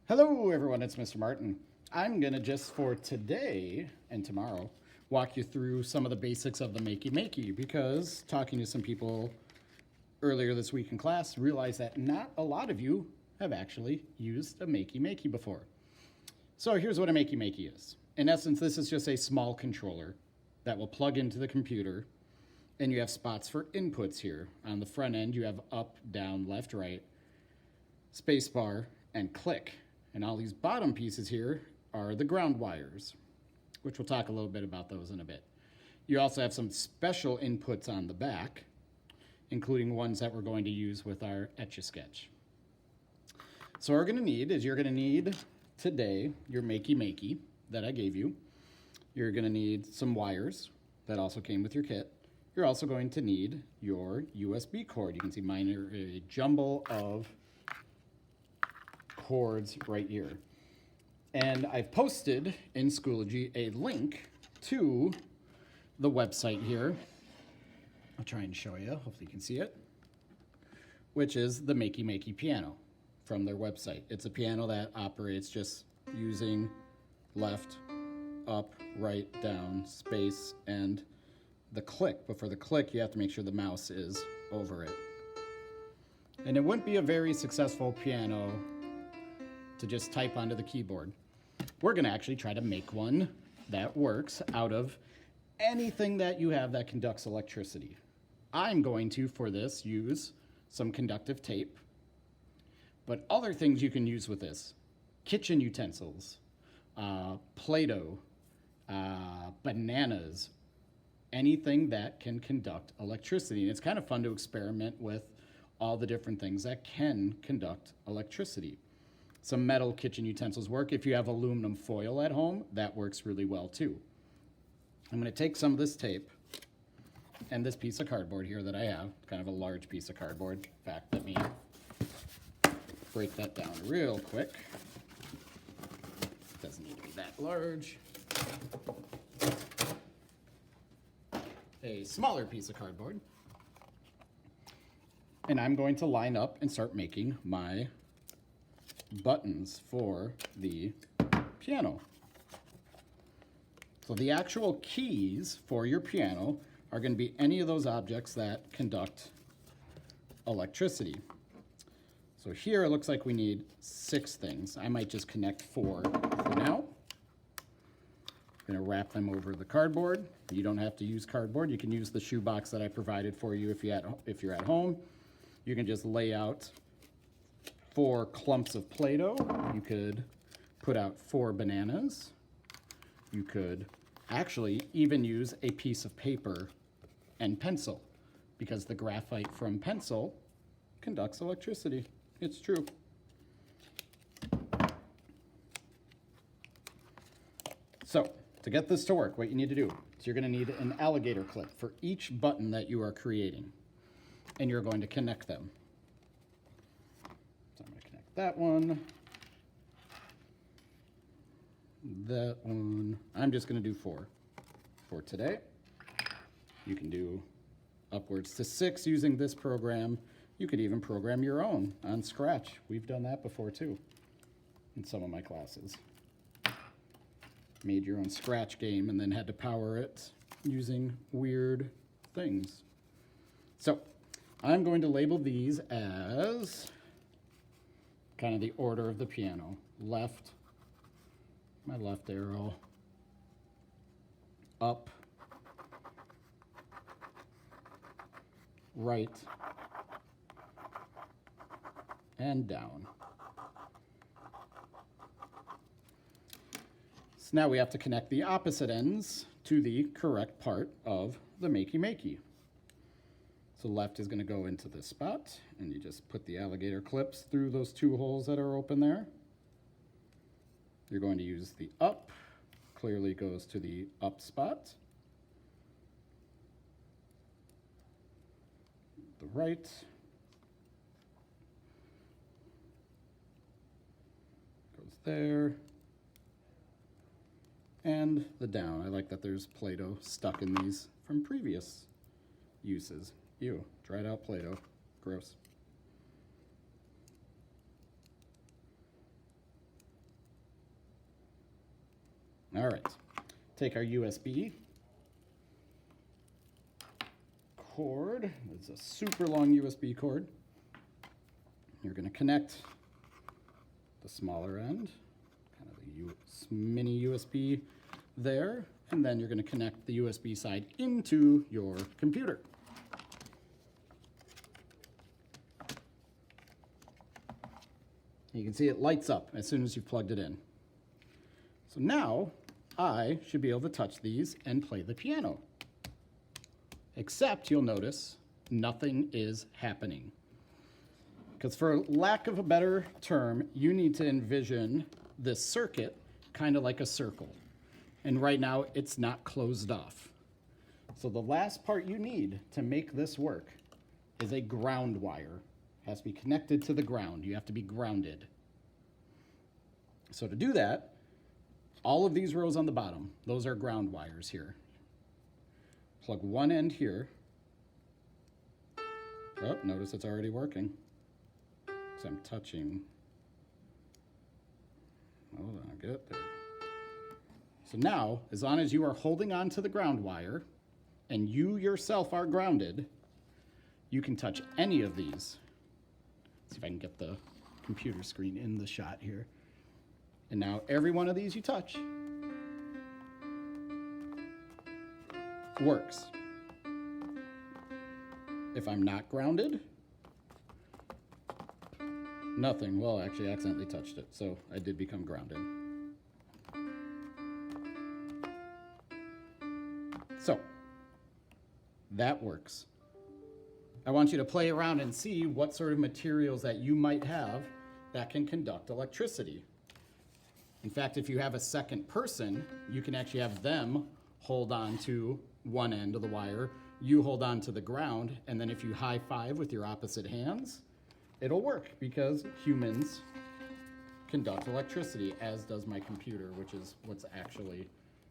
Hello everyone, it's Mr. Martin. I'm gonna just for today and tomorrow walk you through some of the basics of the Makey because talking to some people earlier this week in class realized that not a lot of you have actually used a Makey before. So here's what a Makey is. In essence, this is just a small controller that will plug into the computer, and you have spots for inputs here. On the front end, you have up, down, left, right, spacebar, and click. And all these bottom pieces here are the ground wires, which we'll talk a little bit about those in a bit. You also have some special inputs on the back, including ones that we're going to use with our Etch-a-Sketch. So what we're gonna need is you're gonna need today your Makey that I gave you. You're gonna need some wires that also came with your kit. You're also going to need your USB cord. You can see mine are a jumble of cords right here. And I've posted in Schoology a link to the website here. I'll try and show you, hopefully you can see it, which is the Makey piano from their website. It's a piano that operates just using left, up, right, down, space, and the click. But for the click, you have to make sure the mouse is over it. And it wouldn't be a very successful piano to just type onto the keyboard. We're gonna actually try to make one that works out of anything that you have that conducts electricity. I'm going to, for this, use some conductive tape, but other things you can use with this: kitchen utensils, Play-Doh, bananas, anything that can conduct electricity. And it's kind of fun to experiment with all the different things that can conduct electricity. Some metal kitchen utensils work. If you have aluminum foil at home, that works really well too. I'm gonna take some of this tape and this piece of cardboard here that I have, kind of a large piece of cardboard. In fact, let me break that down real quick. Doesn't need to be that large. A smaller piece of cardboard. And I'm going to line up and start making my buttons for the piano. So the actual keys for your piano are going to be any of those objects that conduct electricity. So here it looks like we need 6 things. I might just connect 4 for now. I'm going to wrap them over the cardboard. You don't have to use cardboard. You can use the shoebox that I provided for you if you're at home. You can just lay out 4 clumps of Play-Doh. You could put out 4 bananas. You could actually even use a piece of paper and pencil, because the graphite from pencil conducts electricity. It's true. So to get this to work, what you need to do is you're going to need an alligator clip for each button that you are creating, and you're going to connect them. So I'm going to connect that one, that one. I'm just going to do 4 for today. You can do upwards to 6 using this program. You could even program your own on Scratch. We've done that before too in some of my classes. Made your own Scratch game and then had to power it using weird things. So I'm going to label these as kind of the order of the piano. Left, my left arrow, up, right, and down. So now we have to connect the opposite ends to the correct part of the Makey. So left is going to go into this spot, and you just put the alligator clips through those 2 holes that are open there. You're going to use the up, clearly goes to the up spot. The right goes there. And the down. I like that there's Play-Doh stuck in these from previous uses. Ew, dried out Play-Doh. Gross. All right, take our USB cord. It's a super long USB cord. You're going to connect the smaller end, kind of the mini USB there, and then you're going to connect the USB side into your computer. You can see it lights up as soon as you've plugged it in. So now I should be able to touch these and play the piano. Except you'll notice nothing is happening. Because for lack of a better term, you need to envision this circuit kind of like a circle. And right now it's not closed off. So the last part you need to make this work is a ground wire. It has to be connected to the ground. You have to be grounded. So to do that, all of these rows on the bottom, those are ground wires here. Plug one end here. Oh, notice it's already working. So I'm touching. Hold on, get it there. So now, as long as you are holding on to the ground wire and you yourself are grounded, you can touch any of these. Let's see if I can get the computer screen in the shot here. And now every one of these you touch works. If I'm not grounded, nothing. Well, actually, I accidentally touched it, so I did become grounded. So, that works. I want you to play around and see what sort of materials that you might have that can conduct electricity. In fact, if you have a second person, you can actually have them hold on to one end of the wire, you hold on to the ground, and then if you high five with your opposite hands, it'll work because humans conduct electricity, as does my computer, which is what's actually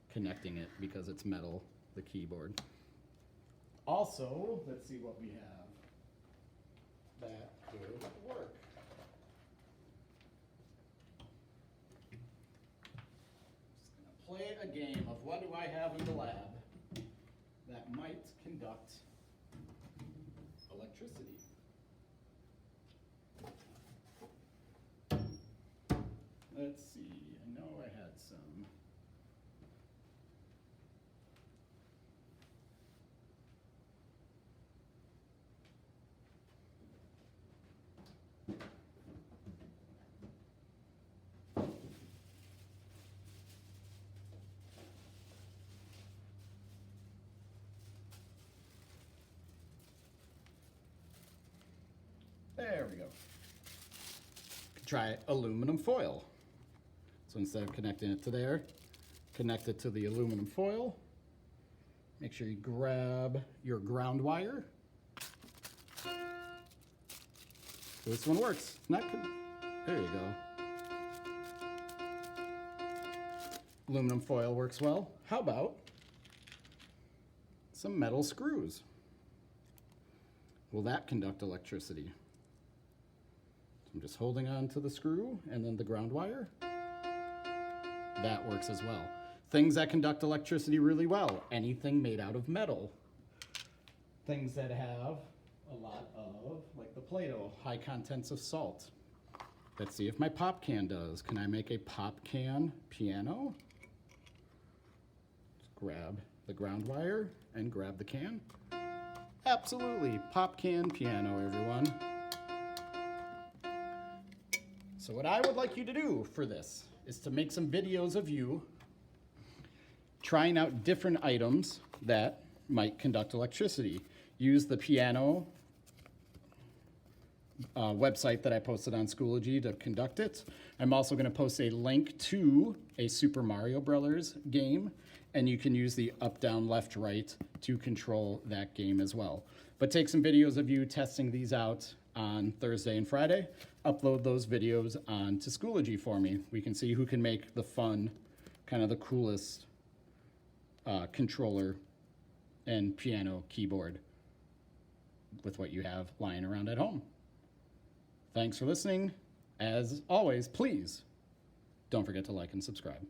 connecting it because it's metal, the keyboard. Also, let's see what we have that could work. Just gonna play a game of what do I have in the lab that might conduct electricity. Let's see, I know I had some. There we go. Try aluminum foil. So instead of connecting it to there, connect it to the aluminum foil. Make sure you grab your ground wire. This one works. It's not good. There you go. Aluminum foil works well. How about some metal screws? Will that conduct electricity? I'm just holding on to the screw and then the ground wire. That works as well. Things that conduct electricity really well. Anything made out of metal. Things that have a lot of, like the Play-Doh, high contents of salt. Let's see if my pop can does. Can I make a pop can piano? Just grab the ground wire and grab the can. Absolutely, pop can piano, everyone. So what I would like you to do for this is to make some videos of you trying out different items that might conduct electricity. Use the piano website that I posted on Schoology to conduct it. I'm also going to post a link to a Super Mario Brothers game, and you can use the up, down, left, right to control that game as well. But take some videos of you testing these out on Thursday and Friday. Upload those videos onto Schoology for me. We can see who can make the fun, kind of the coolest controller and piano keyboard with what you have lying around at home. Thanks for listening. As always, please don't forget to like and subscribe.